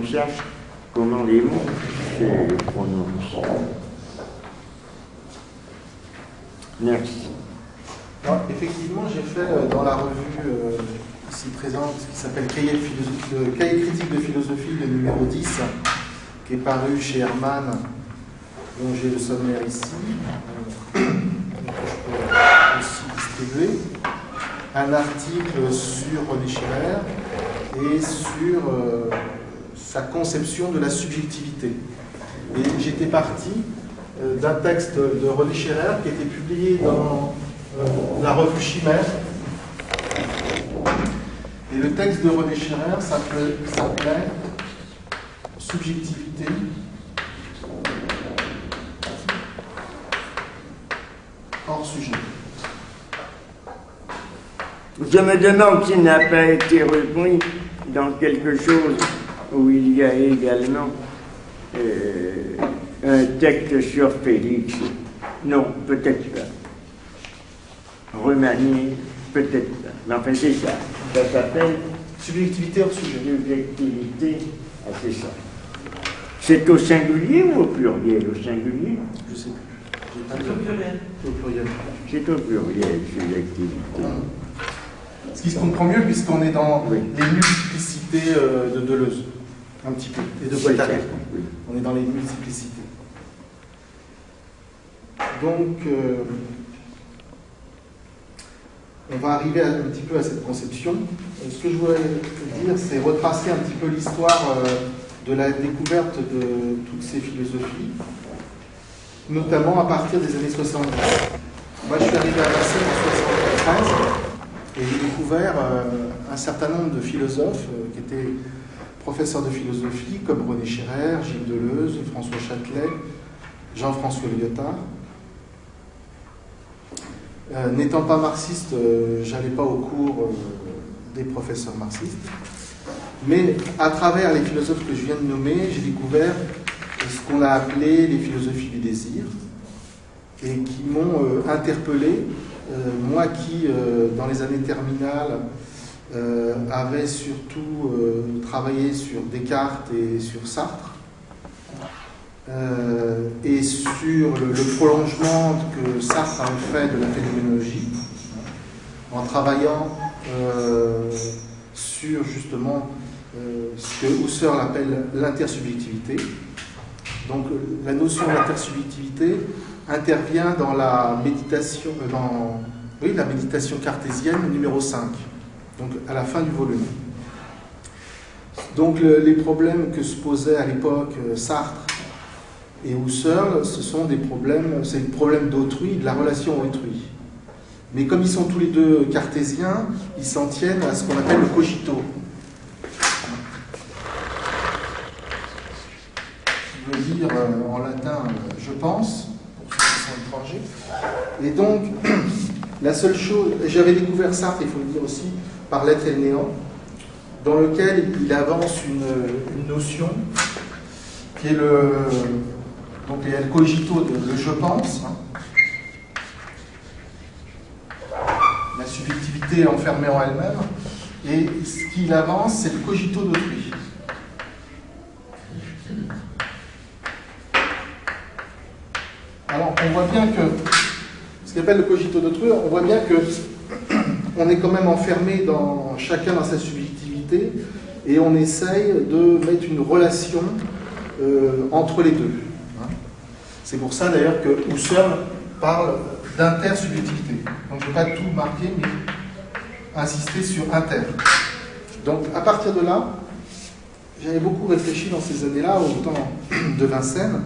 qu'on sache comment les mots se prononcent. Merci. Alors, effectivement, j'ai fait dans la revue ici présente, qui s'appelle Cahier critique de philosophie, le numéro 10, qui est paru chez Hermann, dont j'ai le sommaire ici, que je peux aussi distribuer, un article sur René Schirrer et sur sa conception de la subjectivité. Et j'étais parti d'un texte de René Schirrer qui était publié dans la revue Chimère. Et le texte de René Schirrer s'appelait Subjectivité. Hors sujet. Je me demande s'il n'a pas été repris dans quelque chose où il y a également un texte sur Félix. Non, peut-être pas. Remanié, peut-être pas. Mais enfin, c'est ça. Ça s'appelle Subjectivité hors sujet. Subjectivité, ah, c'est ça. C'est au singulier ou au pluriel? Au singulier? Je ne sais plus. C'est au pluriel. Au pluriel. C'est au pluriel, subjectivité. Ce qui se comprend mieux puisqu'on est dans Oui. les multiplicités de Deleuze, un petit peu, et de Guattari. Oui. On est dans les multiplicités. Donc, on va arriver un petit peu à cette conception. Ce que je voulais dire, c'est retracer un petit peu l'histoire de la découverte de toutes ces philosophies, notamment à partir des années 70. Moi, je suis arrivé à Vincennes en 1973 et j'ai découvert un certain nombre de philosophes qui étaient professeurs de philosophie, comme René Schirrer, Gilles Deleuze, François Châtelet, Jean-François Lyotard. N'étant pas marxiste, j'allais pas au cours des professeurs marxistes. Mais à travers les philosophes que je viens de nommer, j'ai découvert ce qu'on a appelé les philosophies du désir et qui m'ont interpellé. Moi qui, dans les années terminales, avait surtout travaillé sur Descartes et sur Sartre, et sur le prolongement que Sartre avait fait de la phénoménologie, en travaillant sur justement ce que Husserl appelle l'intersubjectivité. Donc la notion d'intersubjectivité intervient dans la méditation, la méditation cartésienne numéro 5, donc à la fin du volume. Donc les problèmes que se posaient à l'époque Sartre et Husserl, ce sont des problèmes, c'est le problème d'autrui, de la relation autrui. Mais comme ils sont tous les deux cartésiens, ils s'en tiennent à ce qu'on appelle le cogito. Je veux dire en latin je pense, pour ceux qui sont étrangers. Et donc, la seule chose, j'avais découvert Sartre, il faut le dire aussi, par L'être et le néant, dans lequel il avance une notion qui est donc il y a le cogito de le je pense, la subjectivité enfermée en elle-même, et ce qu'il avance, c'est le cogito d'autrui. Alors, on voit bien que, ce qu'il appelle le cogito d'autrui, on voit bien que on est quand même enfermé chacun dans sa subjectivité, et on essaye de mettre une relation entre les deux. C'est pour ça d'ailleurs que Husserl parle d'intersubjectivité. Donc je ne vais pas tout marquer, mais insister sur inter. Donc à partir de là, j'avais beaucoup réfléchi dans ces années-là, au temps de Vincennes,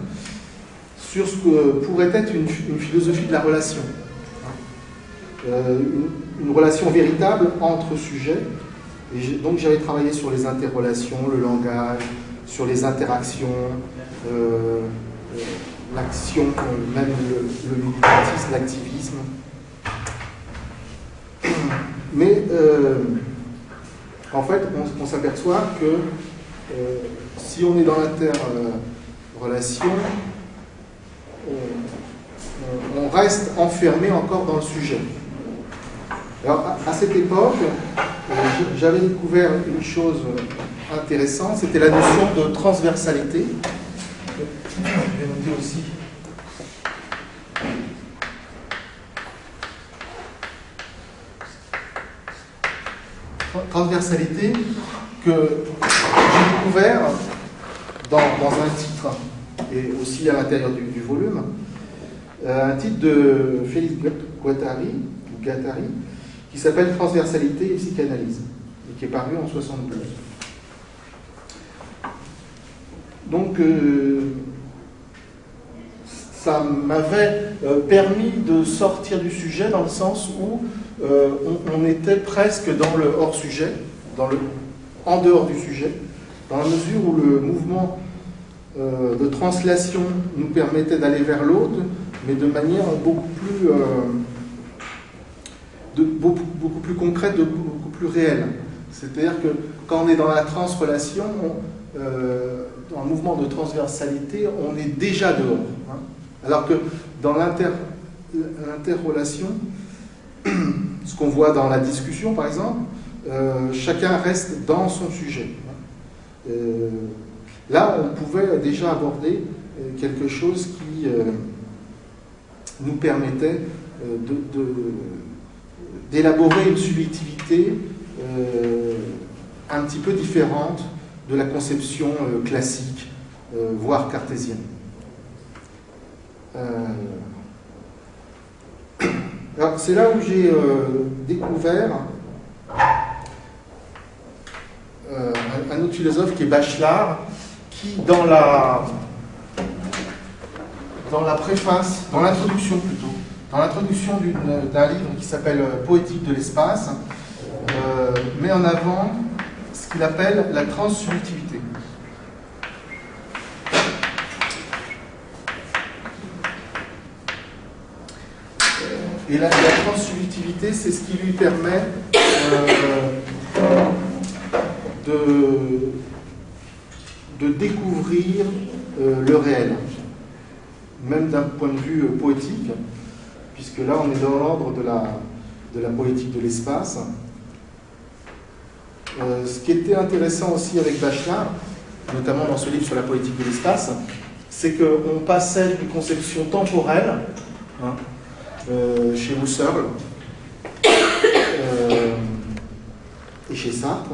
sur ce que pourrait être une philosophie de la relation. Une relation véritable entre sujets. Et donc j'avais travaillé sur les interrelations, le langage, sur les interactions, l'action, même le militantisme, l'activisme. Mais en fait, on s'aperçoit que si on est dans l'interrelation, on reste enfermé encore dans le sujet. Alors, à cette époque, j'avais découvert une chose intéressant, c'était la notion de transversalité. Je vais noter aussi. Transversalité que j'ai découvert dans un titre, et aussi à l'intérieur du volume, un titre de Félix Guattari, qui s'appelle Transversalité et psychanalyse, et qui est paru en 72. Donc, ça m'avait permis de sortir du sujet dans le sens où on était presque dans le hors-sujet, en dehors du sujet, dans la mesure où le mouvement de translation nous permettait d'aller vers l'autre, mais de manière beaucoup plus concrète, beaucoup plus réelle. C'est-à-dire que quand on est dans la transrelation, dans le mouvement de transversalité, on est déjà dehors. Hein. Alors que dans l'interrelation, ce qu'on voit dans la discussion, par exemple, chacun reste dans son sujet. Là, on pouvait déjà aborder quelque chose qui nous permettait d'élaborer une subjectivité un petit peu différente de la conception classique, voire cartésienne. Alors, c'est là où j'ai découvert un autre philosophe qui est Bachelard, qui dans la préface, dans l'introduction plutôt, dans l'introduction d'un livre qui s'appelle Poétique de l'espace, met en avant ce qu'il appelle la transsubjectivité. Et la transsubjectivité, c'est ce qui lui permet de découvrir le réel, même d'un point de vue poétique, puisque là on est dans l'ordre de la poétique de l'espace. Ce qui était intéressant aussi avec Bachelard, notamment dans ce livre sur la poétique de l'espace, c'est qu'on passait d'une conception temporelle, hein, chez Husserl et chez Sartre,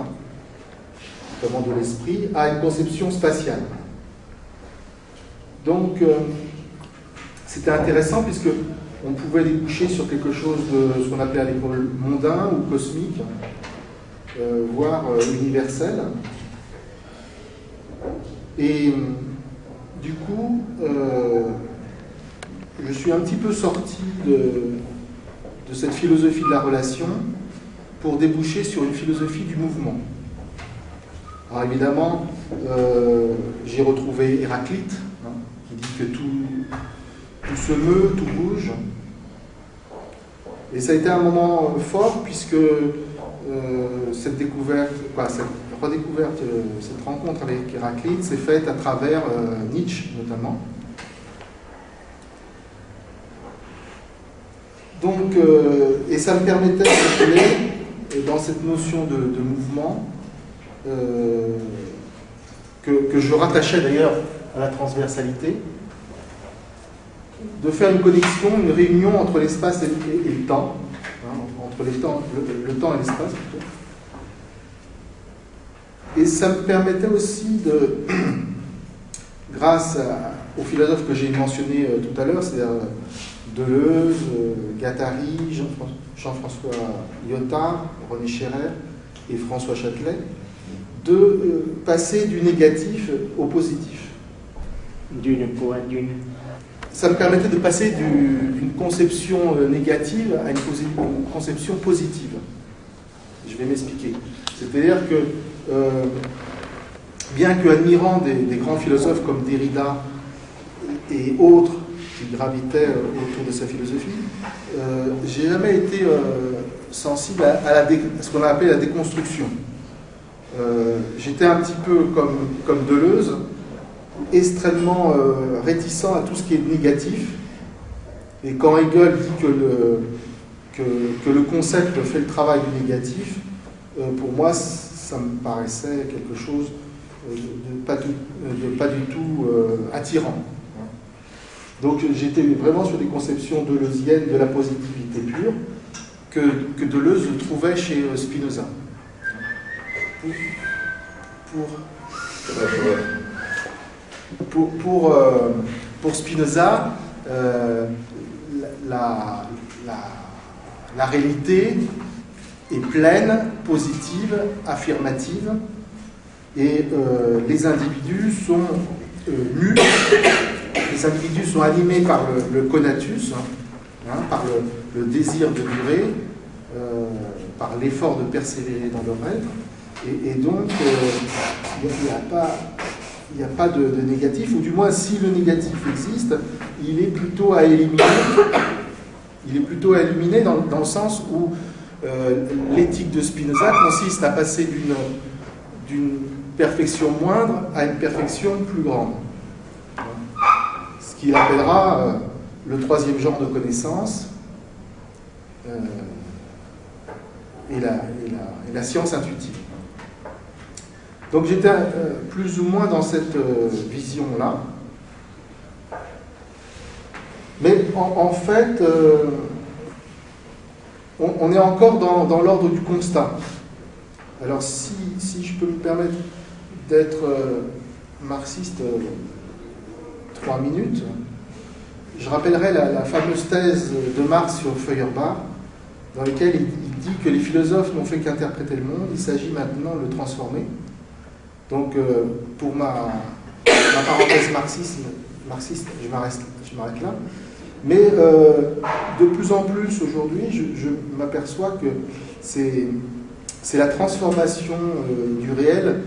notamment de l'esprit, à une conception spatiale. Donc, c'était intéressant puisque on pouvait déboucher sur quelque chose de ce qu'on appelait à l'époque mondain ou cosmique, voire universel. Et du coup, je suis un petit peu sorti de cette philosophie de la relation pour déboucher sur une philosophie du mouvement. Alors évidemment, j'ai retrouvé Héraclite, hein, qui dit que tout se meut, tout bouge. Et ça a été un moment fort puisque cette découverte, cette redécouverte, cette rencontre avec Héraclite s'est faite à travers Nietzsche notamment. Donc, et ça me permettait de circuler dans cette notion de mouvement que je rattachais d'ailleurs à la transversalité, de faire une connexion, une réunion entre l'espace et le temps, hein, entre le temps et l'espace plutôt. Et ça me permettait aussi grâce aux philosophes que j'ai mentionnés tout à l'heure, c'est-à-dire Deleuze, Guattari, Jean-François Lyotard, René Scherrer et François Châtelet, de passer du négatif au positif. Ça me permettait de passer d'une conception négative à une conception positive. Je vais m'expliquer. C'est-à-dire que, bien que admirant des grands philosophes comme Derrida et autres qui gravitaient autour de sa philosophie, j'ai jamais été sensible à ce qu'on a appelé la déconstruction. J'étais un petit peu comme Deleuze, extrêmement réticent à tout ce qui est négatif. Et quand Hegel dit que le concept fait le travail du négatif, pour moi, ça me paraissait quelque chose pas du tout attirant. Donc j'étais vraiment sur des conceptions deleuziennes de la positivité pure que Deleuze trouvait chez Spinoza. Pour Spinoza, la réalité est pleine, positive, affirmative, et les individus sont nus, les individus sont animés par le conatus, par le désir de durer, par l'effort de persévérer dans leur être, et donc il n'y a pas de négatif, ou du moins si le négatif existe, il est plutôt à éliminer. Il est plutôt à éliminer dans le sens où l'éthique de Spinoza consiste à passer d'une perfection moindre à une perfection plus grande. Ce qu'il appellera le troisième genre de connaissance et la science intuitive. Donc j'étais plus ou moins dans cette vision-là. Mais en fait, on est encore dans l'ordre du constat. Alors si je peux me permettre d'être marxiste 3 minutes, je rappellerai la fameuse thèse de Marx sur Feuerbach, dans laquelle il dit que les philosophes n'ont fait qu'interpréter le monde, il s'agit maintenant de le transformer. Donc pour ma parenthèse marxiste, je m'arrête là. Mais de plus en plus aujourd'hui, je m'aperçois que c'est la transformation du réel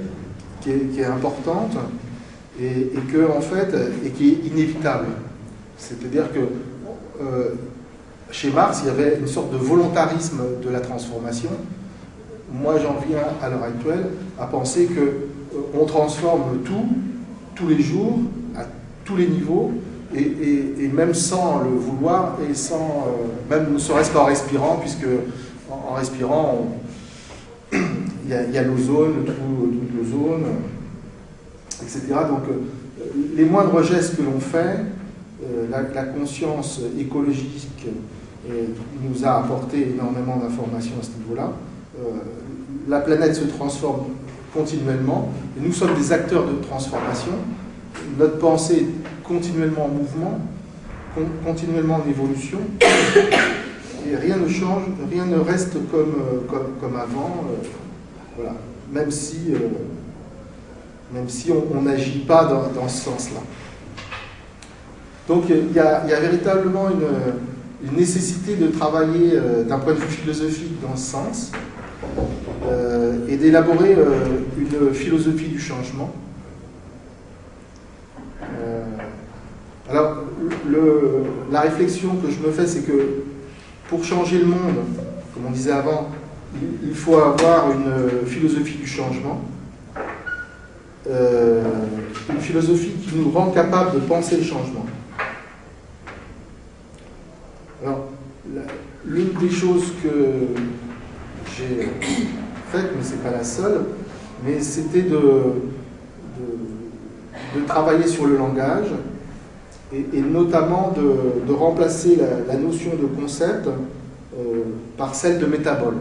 qui est importante et qui est inévitable. C'est-à-dire que chez Marx, il y avait une sorte de volontarisme de la transformation. Moi, j'en viens à l'heure actuelle à penser qu'on transforme tous les jours, à tous les niveaux, et même sans le vouloir, et sans, même ne serait-ce qu'en respirant, puisque en respirant, il y a l'ozone, le trou d'ozone, etc. Donc, les moindres gestes que l'on fait, la conscience écologique nous a apporté énormément d'informations à ce niveau-là. La planète se transforme continuellement, et nous sommes des acteurs de transformation. Notre pensée est continuellement en mouvement, continuellement en évolution, et rien ne change, rien ne reste comme avant, voilà. Même si on n'agit pas dans ce sens-là. Donc il y a véritablement une nécessité de travailler d'un point de vue philosophique dans ce sens, et d'élaborer une philosophie du changement. Alors, la réflexion que je me fais, c'est que pour changer le monde, comme on disait avant, il faut avoir une philosophie du changement, une philosophie qui nous rend capable de penser le changement. Alors, l'une des choses que j'ai faites, mais ce n'est pas la seule, mais c'était de travailler sur le langage, et notamment de remplacer la notion de concept par celle de métabole.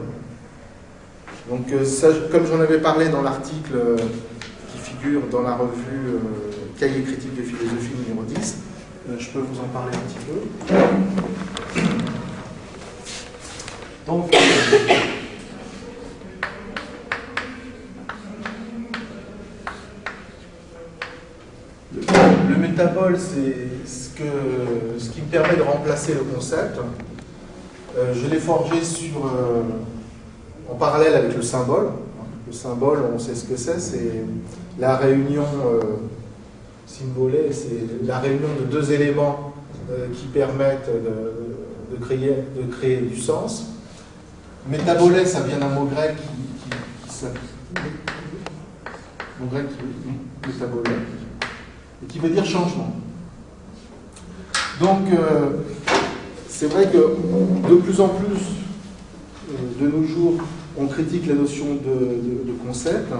Donc ça, comme j'en avais parlé dans l'article qui figure dans la revue Cahier critique de philosophie numéro 10, je peux vous en parler un petit peu. Donc, le métabole, c'est ce qui me permet de remplacer le concept. Je l'ai forgé en parallèle avec le symbole. Le symbole, on sait ce que c'est la réunion symbolée, c'est la réunion de deux éléments qui permettent de créer du sens. Métabolé, ça vient d'un mot grec métabolé, et qui veut dire changement. Donc, c'est vrai que de plus en plus, de nos jours, on critique la notion de concept,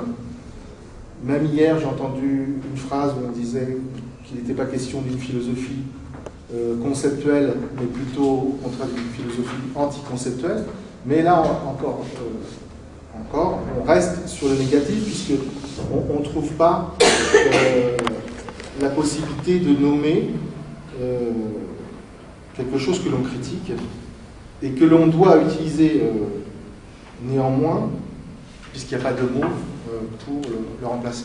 Même hier, j'ai entendu une phrase où on disait qu'il n'était pas question d'une philosophie conceptuelle, mais plutôt au contraire d'une philosophie anticonceptuelle. Mais là, encore, on reste sur le négatif, puisqu'on ne trouve pas la possibilité de nommer quelque chose que l'on critique et que l'on doit utiliser néanmoins, puisqu'il n'y a pas de mots pour le remplacer.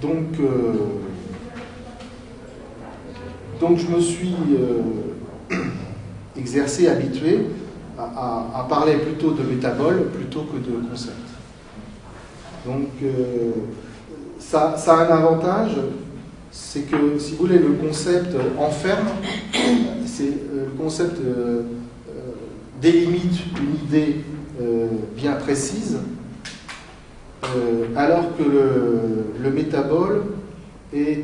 Donc je me suis exercé, habitué à parler plutôt de métabole plutôt que de concept. Donc ça a un avantage, c'est que, si vous voulez, le concept enferme, le concept délimite une idée bien précise, alors que le métabole est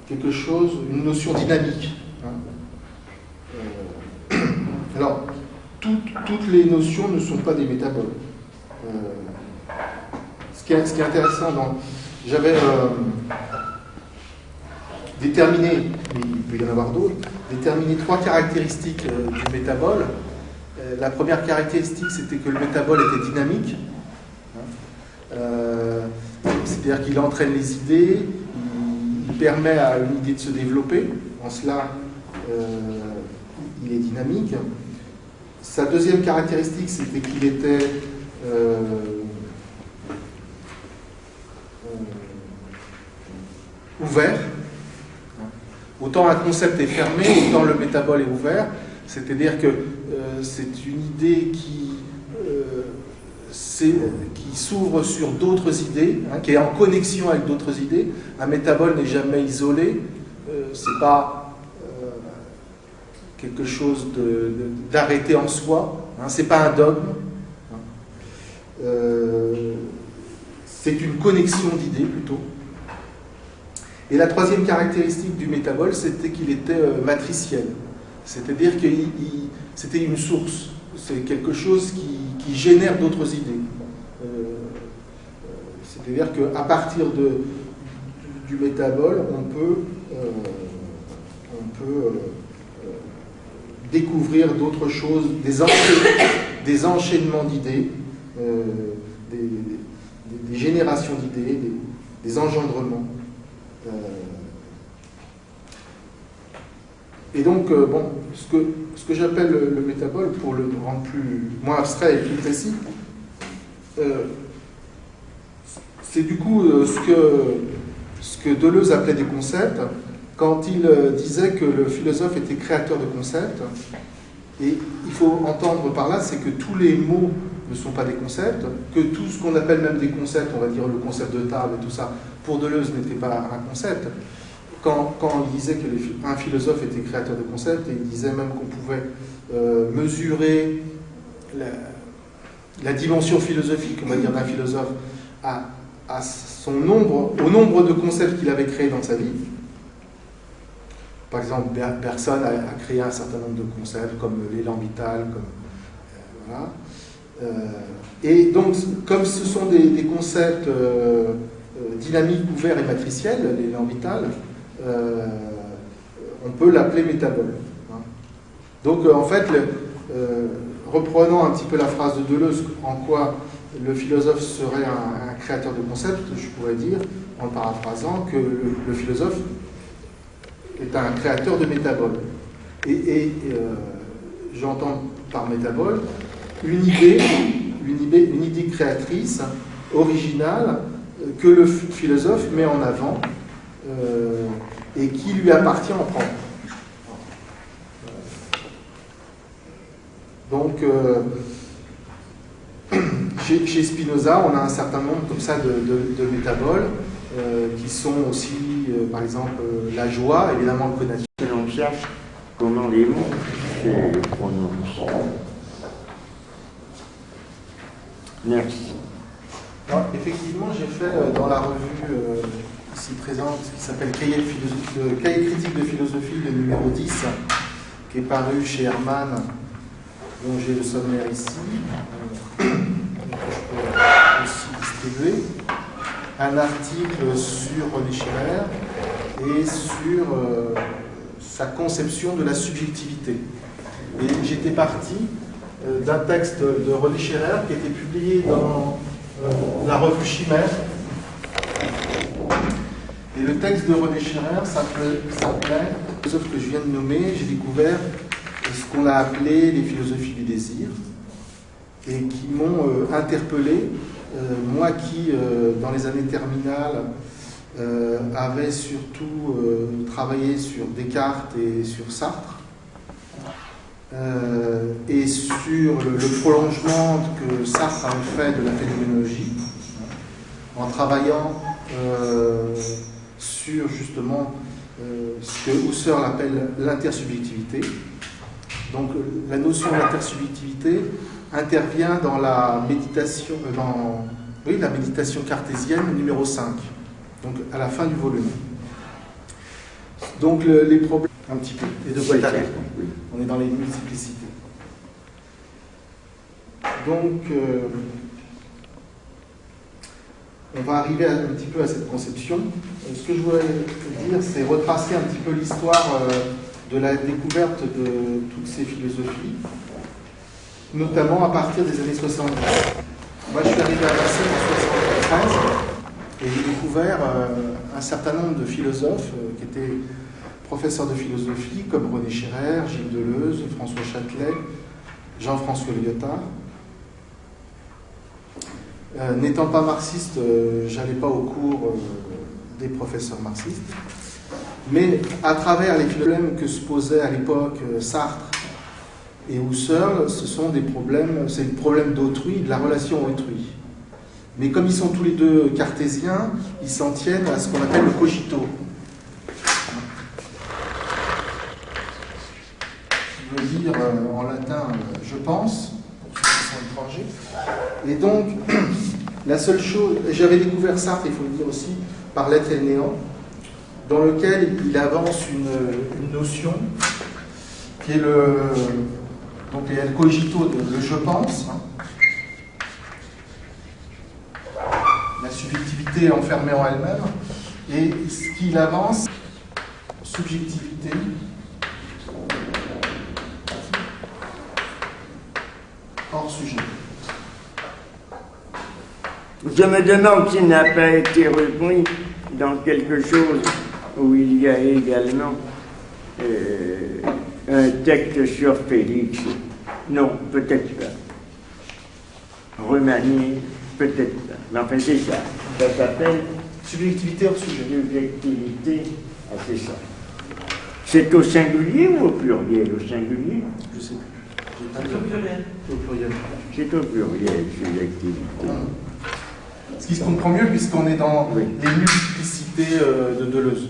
quelque chose, une notion dynamique. Alors, toutes les notions ne sont pas des métaboles. Ce qui est intéressant, j'avais déterminé, mais il peut y en avoir d'autres, déterminé 3 caractéristiques du métabole. La première caractéristique, c'était que le métabole était dynamique. C'est-à-dire qu'il entraîne les idées, il permet à une idée de se développer. En cela, il est dynamique. Sa deuxième caractéristique, c'était qu'il était ouvert. Autant un concept est fermé, autant le métabole est ouvert. C'est-à-dire que c'est une idée qui s'ouvre sur d'autres idées, qui est en connexion avec d'autres idées. Un métabole n'est jamais isolé. C'est pas quelque chose d'arrêté en soi. C'est pas un dogme. C'est une connexion d'idées plutôt. Et la troisième caractéristique du métabole, c'était qu'il était matriciel. C'est-à-dire que c'était une source. C'est quelque chose qui génère d'autres idées. C'est-à-dire qu'à partir du métabole, on peut découvrir d'autres choses, des enchaînements d'idées, des générations d'idées, des engendrements. Et donc, ce que j'appelle le métabole, pour le rendre moins abstrait et plus précis, c'est du coup ce que Deleuze appelait des concepts, quand il disait que le philosophe était créateur de concepts. Et il faut entendre par là, c'est que tous les mots ne sont pas des concepts, que tout ce qu'on appelle même des concepts, on va dire le concept de table et tout ça, pour Deleuze n'était pas un concept. Quand il disait qu'un philosophe était créateur de concepts, et il disait même qu'on pouvait mesurer la dimension philosophique, on va dire, d'un philosophe au nombre de concepts qu'il avait créés dans sa vie. Par exemple, Bergson a créé un certain nombre de concepts, comme l'élan vital, voilà. Et donc, comme ce sont des concepts dynamiques, ouverts et matriciels, l'élan vital, on peut l'appeler métabole. Donc, en fait, reprenant un petit peu la phrase de Deleuze, en quoi le philosophe serait un créateur de concepts, je pourrais dire, en paraphrasant, que le philosophe est un créateur de métabole. Et j'entends par métabole une idée créatrice, originale, que le philosophe met en avant et qui lui appartient en propre. Donc, chez Spinoza, on a un certain nombre comme ça de métaboles qui sont aussi, par exemple, la joie, évidemment le connaissance. On cherche comment les mots se prononcent. Merci. Alors, effectivement, j'ai fait dans la revue ici présente, qui s'appelle Cahier critique de philosophie, le numéro 10, qui est paru chez Hermann, dont j'ai le sommaire ici. Je peux distribué un article sur René Scherer et sur sa conception de la subjectivité. Et j'étais parti d'un texte de René Scherer qui était publié dans la revue Chimère. Et le texte de René Scherer s'appelait, sauf que je viens de nommer, j'ai découvert ce qu'on a appelé les philosophies du désir, et qui m'ont interpellé, moi qui, dans les années terminales, avait surtout travaillé sur Descartes et sur Sartre, et sur le prolongement que Sartre avait fait de la phénoménologie, en travaillant sur justement ce que Husserl appelle l'intersubjectivité. Donc la notion d'intersubjectivité intervient dans la méditation, la méditation cartésienne numéro 5, donc à la fin du volume. Donc les problèmes, un petit peu, les deux côtés, on est dans les multiplicités. Donc on va arriver un petit peu à cette conception. Ce que je voudrais dire, c'est retracer un petit peu l'histoire de la découverte de toutes ces philosophies, notamment à partir des années 70. Moi, je suis arrivé à Marseille en 1973 et j'ai découvert un certain nombre de philosophes qui étaient professeurs de philosophie, comme René Scherer, Gilles Deleuze, François Châtelet, Jean-François Lyotard. N'étant pas marxiste, j'allais pas au cours des professeurs marxistes, mais à travers les problèmes que se posaient à l'époque Sartre et Husserl, ce sont des problèmes, c'est le problème d'autrui, de la relation autrui. Mais comme ils sont tous les deux cartésiens, ils s'en tiennent à ce qu'on appelle le cogito. Qui veut dire en latin je pense, pour ceux qui sont étrangers. Et donc, la seule chose, j'avais découvert Sartre, il faut le dire aussi, par L'être et le néant, dans lequel il avance une notion qui est donc il y a le cogito, le je pense, la subjectivité enfermée en elle-même, et ce qu'il avance, subjectivité, hors sujet. Je me demande s'il n'a pas été repris dans quelque chose où il y a également un texte sur Félix. Non, peut-être pas. Remanié, peut-être pas. Mais enfin, c'est ça. Ça s'appelle Subjectivité hors sujet. subjectivité. Ah, c'est ça. C'est au singulier ou au pluriel? Au singulier? Je sais plus. C'est au pluriel. Au pluriel. C'est au pluriel, subjectivité. Ce qui se comprend mieux puisqu'on est dans les multiplicités de Deleuze.